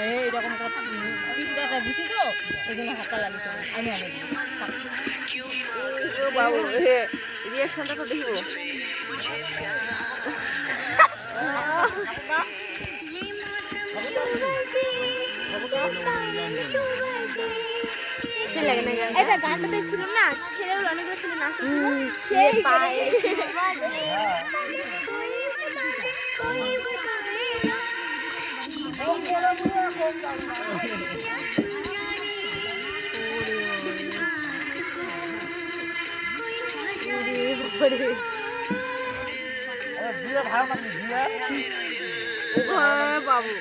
এইরকম একটা দিছি তো এই জন্য হাঁকা লাগিয়েছে আমি আনে বাবু রিয়াকশনটা তো দেখবো গানটা দেখছিলাম না ছেলেগুলো অনেকগুলো ছেলে নাচছিল বাবু